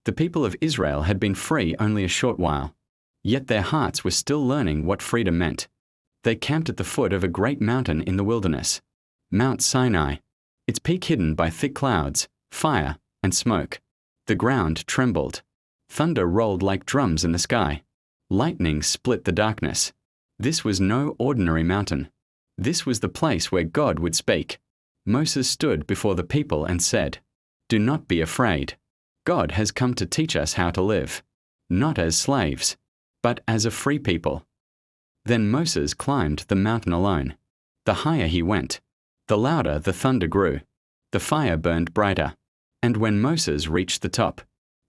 The people of Israel had been free only a short while, yet their hearts were still learning what freedom meant. They camped at the foot of a great mountain in the wilderness, Mount Sinai, its peak hidden by thick clouds, fire, and smoke. The ground trembled. Thunder rolled like drums in the sky. Lightning split the darkness. This was no ordinary mountain. This was the place where God would speak. Moses stood before the people and said, "Do not be afraid. God has come to teach us how to live, not as slaves, but as a free people." Then Moses climbed the mountain alone. The higher he went, the louder the thunder grew. The fire burned brighter. And when Moses reached the top,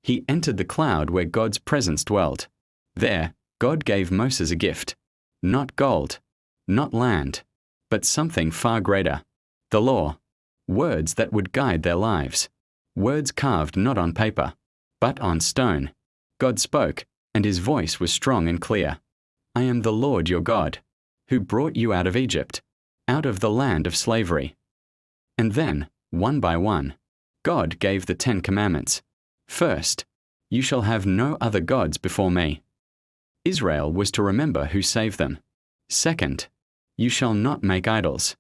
he entered the cloud where God's presence dwelled. There, God gave Moses a gift. Not gold, not land, but something far greater. The law. Words that would guide their lives. Words carved not on paper, but on stone. God spoke, and his voice was strong and clear. "I am the Lord your God, who brought you out of Egypt, out of the land of slavery." And then, one by one, God gave the 10 Commandments. First, "You shall have no other gods before me." Israel was to remember who saved them. Second, "You shall not make idols."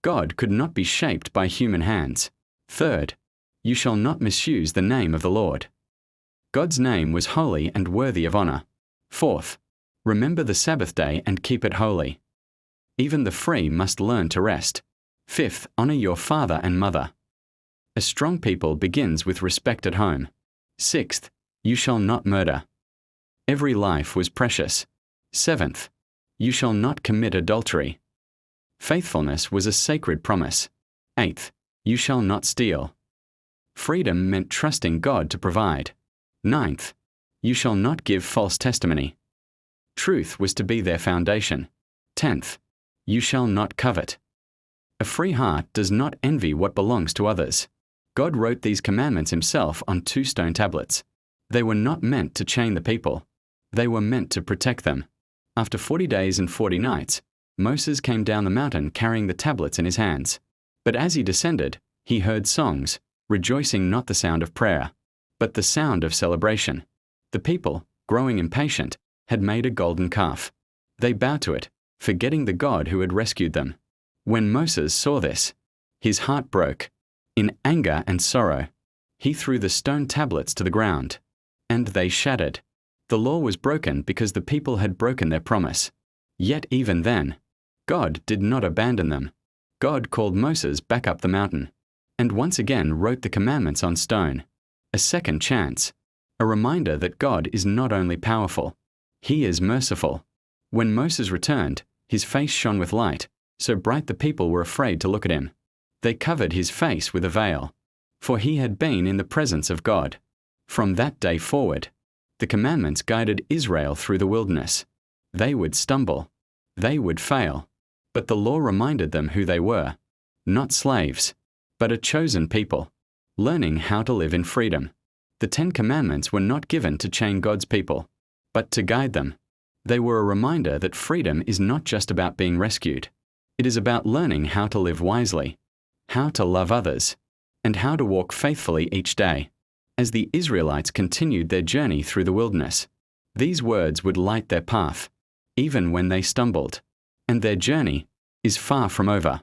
God could not be shaped by human hands. Third, "You shall not misuse the name of the Lord." God's name was holy and worthy of honor. Fourth, "Remember the Sabbath day and keep it holy." Even the free must learn to rest. Fifth, honor your father and mother. A strong people begins with respect at home. Sixth, "You shall not murder." Every life was precious. Seventh, "You shall not commit adultery." Faithfulness was a sacred promise. Eighth, "You shall not steal." Freedom meant trusting God to provide. Ninth, "You shall not give false testimony." Truth was to be their foundation. 10th, "You shall not covet." A free heart does not envy what belongs to others. God wrote these commandments himself on 2 stone tablets. They were not meant to chain the people. They were meant to protect them. After 40 days and 40 nights, Moses came down the mountain carrying the tablets in his hands. But as he descended, he heard songs, rejoicing, not the sound of prayer, but the sound of celebration. The people, growing impatient, had made a golden calf. They bowed to it, forgetting the God who had rescued them. When Moses saw this, his heart broke. In anger and sorrow, he threw the stone tablets to the ground, and they shattered. The law was broken because the people had broken their promise. Yet even then, God did not abandon them. God called Moses back up the mountain, and once again wrote the commandments on stone. A second chance, a reminder that God is not only powerful, he is merciful. When Moses returned, his face shone with light, so bright the people were afraid to look at him. They covered his face with a veil, for he had been in the presence of God. From that day forward, the commandments guided Israel through the wilderness. They would stumble, they would fail, but the law reminded them who they were, not slaves, but a chosen people, learning how to live in freedom. The 10 Commandments were not given to chain God's people, but to guide them. They were a reminder that freedom is not just about being rescued. It is about learning how to live wisely, how to love others, and how to walk faithfully each day. As the Israelites continued their journey through the wilderness, these words would light their path, even when they stumbled. And their journey is far from over.